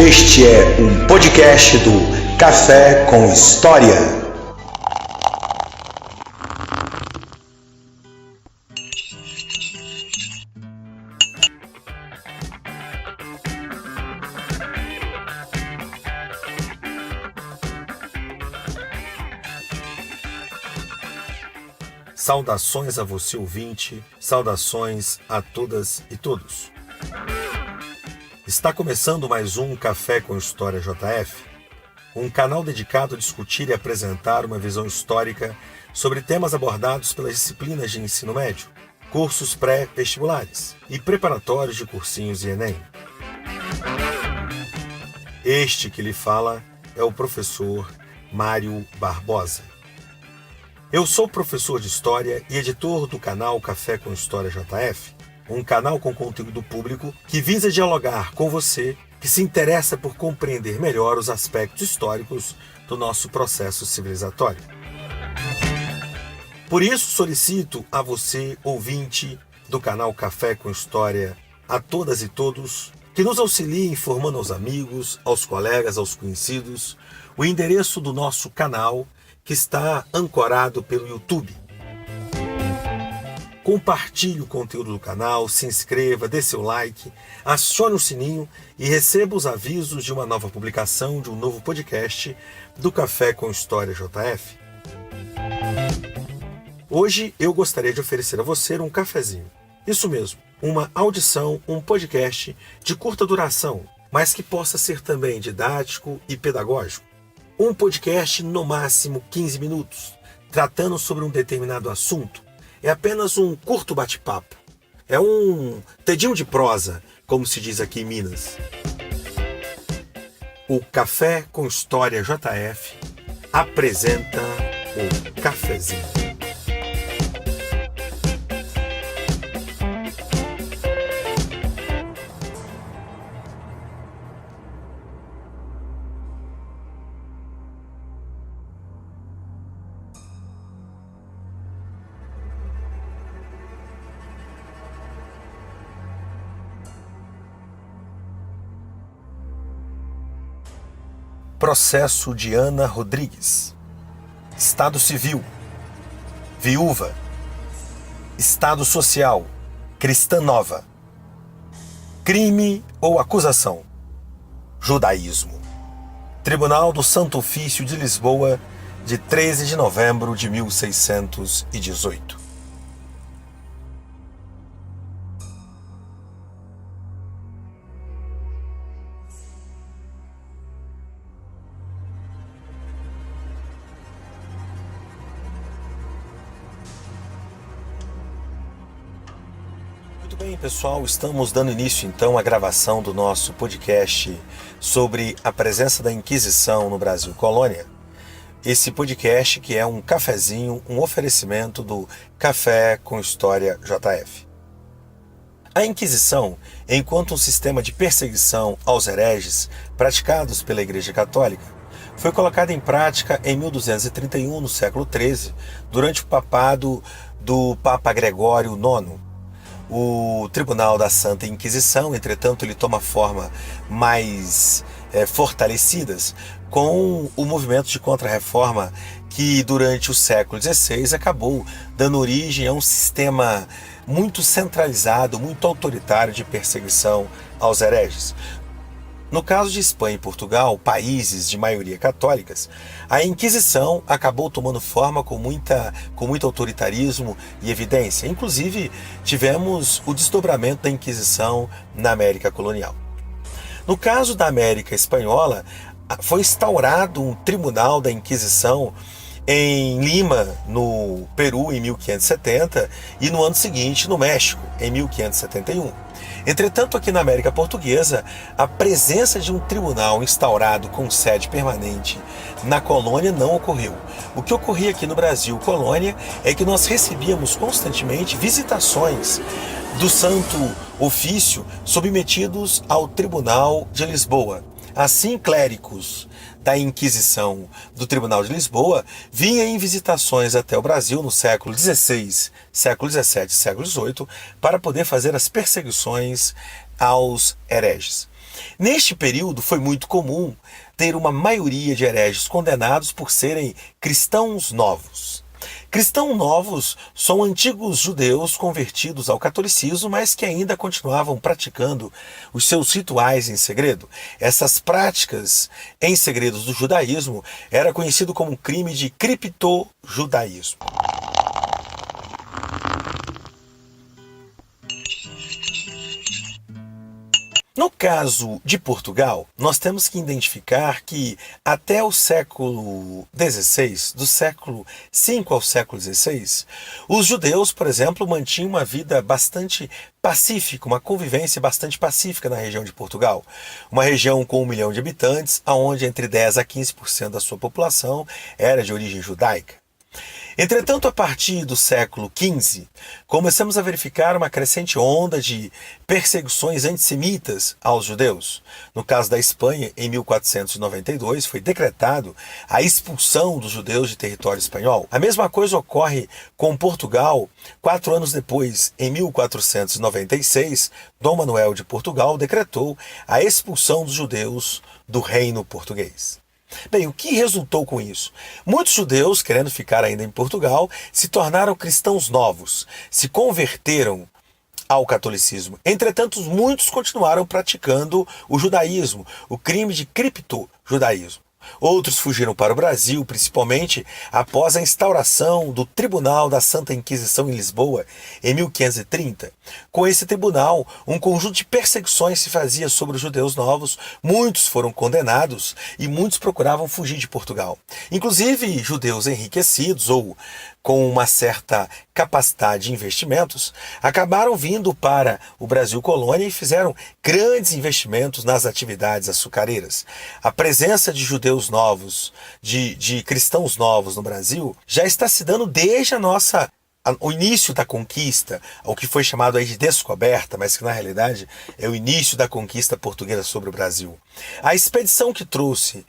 Este é um podcast do Café com História. Saudações a você, ouvinte, saudações a todas e todos. Está começando mais um Café com História JF, um canal dedicado a discutir e apresentar uma visão histórica sobre temas abordados pelas disciplinas de ensino médio, cursos pré-vestibulares e preparatórios de cursinhos e Enem. Este que lhe fala é o professor Mário Barbosa. Eu sou professor de História e editor do canal Café com História JF, um canal com conteúdo público que visa dialogar com você que se interessa por compreender melhor os aspectos históricos do nosso processo civilizatório. Por isso solicito a você, ouvinte do canal Café com História, a todas e todos, que nos auxilie informando aos amigos, aos colegas, aos conhecidos, o endereço do nosso canal que está ancorado pelo YouTube. Compartilhe o conteúdo do canal, se inscreva, dê seu like, acione o sininho e receba os avisos de uma nova publicação, de um novo podcast do Café com História JF. Hoje eu gostaria de oferecer a você um cafezinho. Isso mesmo, uma audição, um podcast de curta duração, mas que possa ser também didático e pedagógico. Um podcast no máximo 15 minutos, tratando sobre um determinado assunto. É apenas um curto bate-papo. É um tedinho de prosa, como se diz aqui em Minas. O Café com História JF apresenta o cafezinho. Processo de Ana Rodrigues. Estado civil, viúva. Estado social, cristã nova. Crime ou acusação, judaísmo. Tribunal do Santo Ofício de Lisboa, de 13 de novembro de 1618. Bem, pessoal, estamos dando início então à gravação do nosso podcast sobre a presença da Inquisição no Brasil Colônia. Esse podcast que é um cafezinho, um oferecimento do Café com História JF. A Inquisição, enquanto um sistema de perseguição aos hereges praticados pela Igreja Católica, foi colocada em prática em 1231, no século XIII, durante o papado do Papa Gregório IX. O Tribunal da Santa Inquisição, entretanto, ele toma forma mais fortalecidas com o movimento de Contra-Reforma que durante o século XVI acabou dando origem a um sistema muito centralizado, muito autoritário de perseguição aos hereges. No caso de Espanha e Portugal, países de maioria católicas, a Inquisição acabou tomando forma com muito autoritarismo e evidência. Inclusive, tivemos o desdobramento da Inquisição na América colonial. No caso da América Espanhola, foi instaurado um tribunal da Inquisição em Lima, no Peru, em 1570, e no ano seguinte, no México, em 1571. Entretanto, aqui na América Portuguesa, a presença de um tribunal instaurado com sede permanente na colônia não ocorreu. O que ocorria aqui no Brasil, colônia, é que nós recebíamos constantemente visitações do Santo Ofício submetidos ao Tribunal de Lisboa. Assim, clérigos da Inquisição do Tribunal de Lisboa vinham em visitações até o Brasil no século XVI, século XVII e século XVIII para poder fazer as perseguições aos hereges. Neste período foi muito comum ter uma maioria de hereges condenados por serem cristãos novos. Cristãos novos são antigos judeus convertidos ao catolicismo, mas que ainda continuavam praticando os seus rituais em segredo. Essas práticas em segredos do judaísmo era conhecido como crime de criptojudaísmo. No caso de Portugal, nós temos que identificar que até o século XVI, do século V ao século XVI, os judeus, por exemplo, mantinham uma vida bastante pacífica, uma convivência bastante pacífica na região de Portugal. Uma região com 1 milhão de habitantes, onde entre 10 a 15% da sua população era de origem judaica. Entretanto, a partir do século XV, começamos a verificar uma crescente onda de perseguições antissemitas aos judeus. No caso da Espanha, em 1492, foi decretado a expulsão dos judeus de território espanhol. A mesma coisa ocorre com Portugal. 4 anos depois, em 1496, Dom Manuel de Portugal decretou a expulsão dos judeus do reino português. Bem, o que resultou com isso? Muitos judeus, querendo ficar ainda em Portugal, se tornaram cristãos novos, se converteram ao catolicismo. Entretanto, muitos continuaram praticando o judaísmo, o crime de criptojudaísmo. Outros fugiram para o Brasil, principalmente após a instauração do Tribunal da Santa Inquisição em Lisboa, em 1530. Com esse tribunal, um conjunto de perseguições se fazia sobre os judeus novos, muitos foram condenados e muitos procuravam fugir de Portugal. Inclusive, judeus enriquecidos ou com uma certa capacidade de investimentos, acabaram vindo para o Brasil colônia e fizeram grandes investimentos nas atividades açucareiras. A presença de judeus novos, de cristãos novos no Brasil, já está se dando desde o início da conquista, o que foi chamado aí de descoberta, mas que na realidade é o início da conquista portuguesa sobre o Brasil. A expedição que trouxe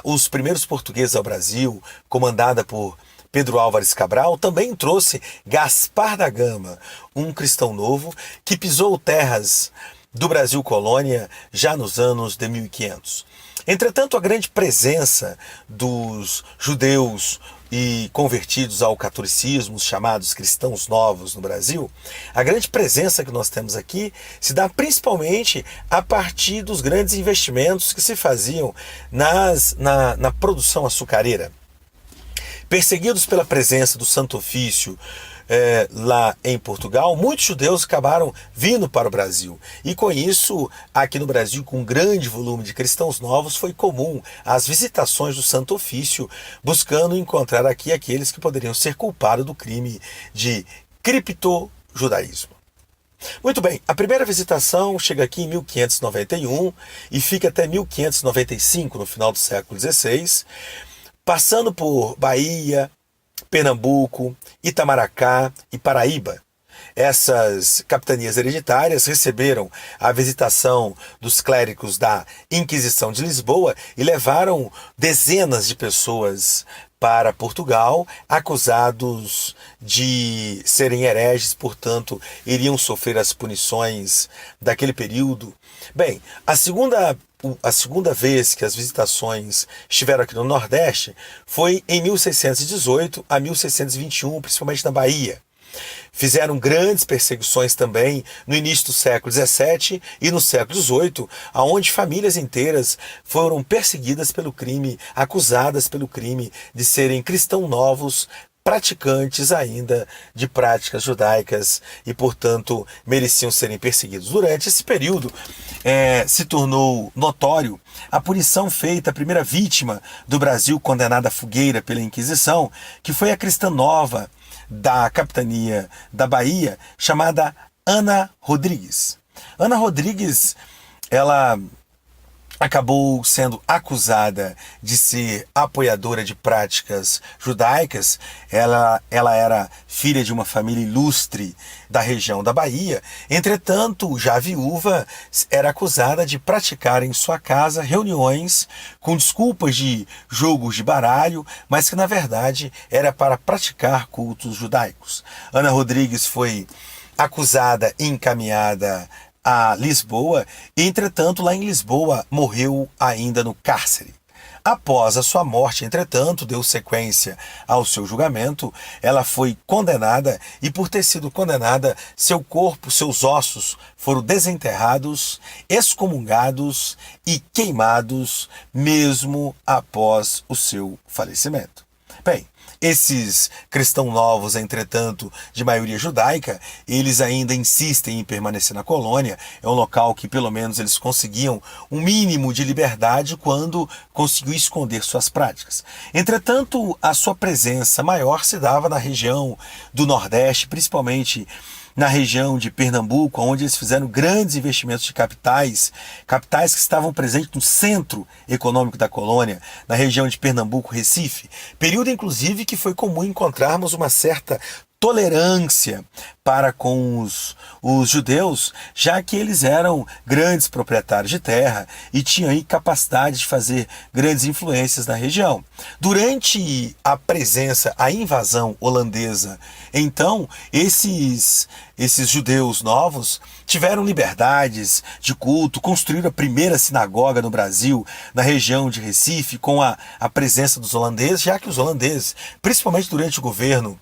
os primeiros portugueses ao Brasil, comandada por Pedro Álvares Cabral, também trouxe Gaspar da Gama, um cristão novo que pisou terras do Brasil colônia já nos anos de 1500. Entretanto, a grande presença dos judeus e convertidos ao catolicismo, chamados cristãos novos no Brasil, a grande presença que nós temos aqui se dá principalmente a partir dos grandes investimentos que se faziam na produção açucareira. Perseguidos pela presença do Santo Ofício lá em Portugal, muitos judeus acabaram vindo para o Brasil. E com isso, aqui no Brasil, com um grande volume de cristãos novos, foi comum as visitações do Santo Ofício, buscando encontrar aqui aqueles que poderiam ser culpados do crime de criptojudaísmo. Muito bem, a primeira visitação chega aqui em 1591 e fica até 1595, no final do século XVI, passando por Bahia, Pernambuco, Itamaracá e Paraíba. Essas capitanias hereditárias receberam a visitação dos clérigos da Inquisição de Lisboa e levaram dezenas de pessoas para Portugal, acusados de serem hereges, portanto, iriam sofrer as punições daquele período. Bem, a segunda vez que as visitações estiveram aqui no Nordeste foi em 1618 a 1621, principalmente na Bahia. Fizeram grandes perseguições também no início do século XVII e no século XVIII, onde famílias inteiras foram perseguidas pelo crime, acusadas pelo crime de serem cristãos novos, praticantes ainda de práticas judaicas e, portanto, mereciam serem perseguidos. Durante esse período, se tornou notório a punição feita à primeira vítima do Brasil condenada à fogueira pela Inquisição, que foi a cristã nova da capitania da Bahia, chamada Ana Rodrigues. Ana Rodrigues, ela acabou sendo acusada de ser apoiadora de práticas judaicas. Ela era filha de uma família ilustre da região da Bahia. Entretanto, já viúva, era acusada de praticar em sua casa reuniões com desculpas de jogos de baralho, mas que na verdade era para praticar cultos judaicos. Ana Rodrigues foi acusada e encaminhada a Lisboa, e entretanto lá em Lisboa morreu ainda no cárcere. Após a sua morte, entretanto, deu sequência ao seu julgamento, ela foi condenada e, por ter sido condenada, seu corpo, seus ossos foram desenterrados, excomungados e queimados, mesmo após o seu falecimento. Bem, esses cristãos novos, entretanto, de maioria judaica, eles ainda insistem em permanecer na colônia. É um local que, pelo menos, eles conseguiam um mínimo de liberdade quando conseguiu esconder suas práticas. Entretanto, a sua presença maior se dava na região do Nordeste, principalmente na região de Pernambuco, onde eles fizeram grandes investimentos de capitais que estavam presentes no centro econômico da colônia, na região de Pernambuco, Recife, período inclusive que foi comum encontrarmos uma certa tolerância para com os judeus, já que eles eram grandes proprietários de terra e tinham aí capacidade de fazer grandes influências na região. Durante a presença, a invasão holandesa, então, esses judeus novos tiveram liberdades de culto, construíram a primeira sinagoga no Brasil, na região de Recife, com a presença dos holandeses, já que os holandeses, principalmente durante o governo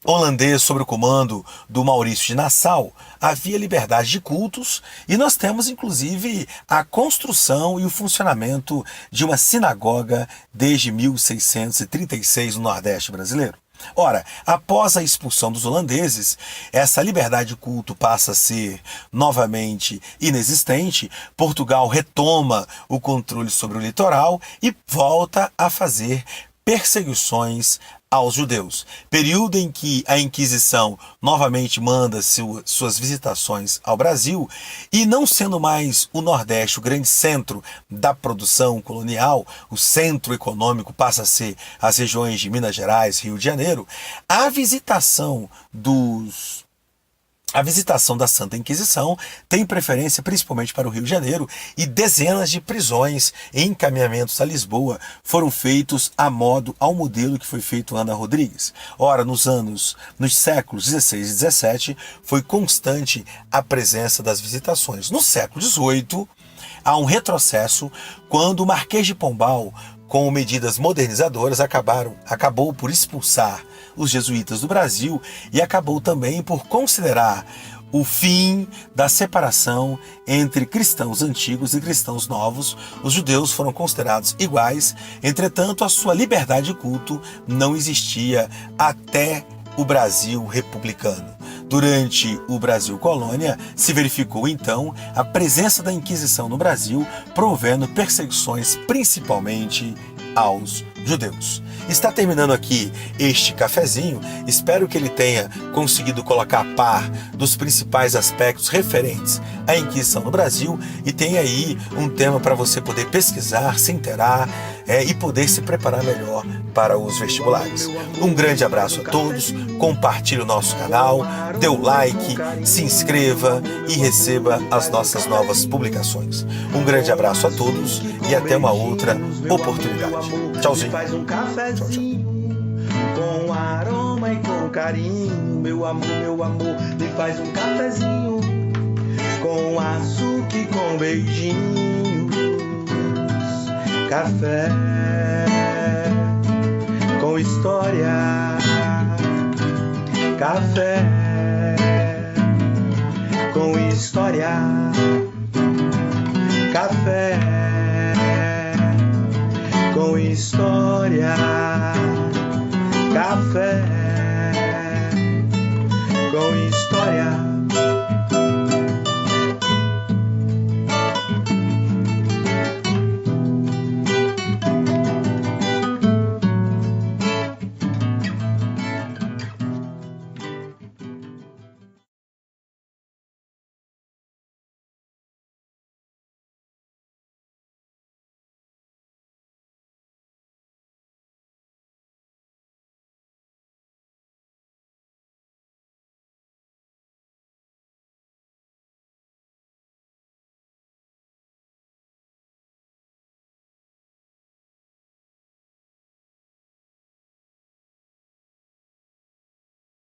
holandês sob o comando do Maurício de Nassau, havia liberdade de cultos e nós temos inclusive a construção e o funcionamento de uma sinagoga desde 1636 no Nordeste brasileiro. Ora, após a expulsão dos holandeses, essa liberdade de culto passa a ser novamente inexistente, Portugal retoma o controle sobre o litoral e volta a fazer perseguições aos judeus. Período em que a Inquisição novamente manda suas visitações ao Brasil e, não sendo mais o Nordeste o grande centro da produção colonial, o centro econômico passa a ser as regiões de Minas Gerais, Rio de Janeiro, a visitação da Santa Inquisição tem preferência principalmente para o Rio de Janeiro e dezenas de prisões e encaminhamentos a Lisboa foram feitos ao modelo que foi feito Ana Rodrigues. Ora, nos séculos XVI e XVII foi constante a presença das visitações. No século XVIII há um retrocesso quando o Marquês de Pombal, com medidas modernizadoras, acabou por expulsar os jesuítas do Brasil e acabou também por considerar o fim da separação entre cristãos antigos e cristãos novos. Os judeus foram considerados iguais, entretanto a sua liberdade de culto não existia até o Brasil republicano. Durante o Brasil colônia, se verificou então a presença da Inquisição no Brasil, promovendo perseguições principalmente aos judeus. Está terminando aqui este cafezinho, espero que ele tenha conseguido colocar a par dos principais aspectos referentes à Inquisição no Brasil e tenha aí um tema para você poder pesquisar, se inteirar e poder se preparar melhor para os vestibulares. Um grande abraço a todos, compartilhe o nosso canal, dê o like, se inscreva e receba as nossas novas publicações. Um grande abraço a todos e até uma outra oportunidade. Tchauzinho. Faz um cafezinho com aroma e com carinho. Meu amor, me faz um cafezinho com açúcar e com beijinhos. Café com história. Café com história. Café com história. Café com história.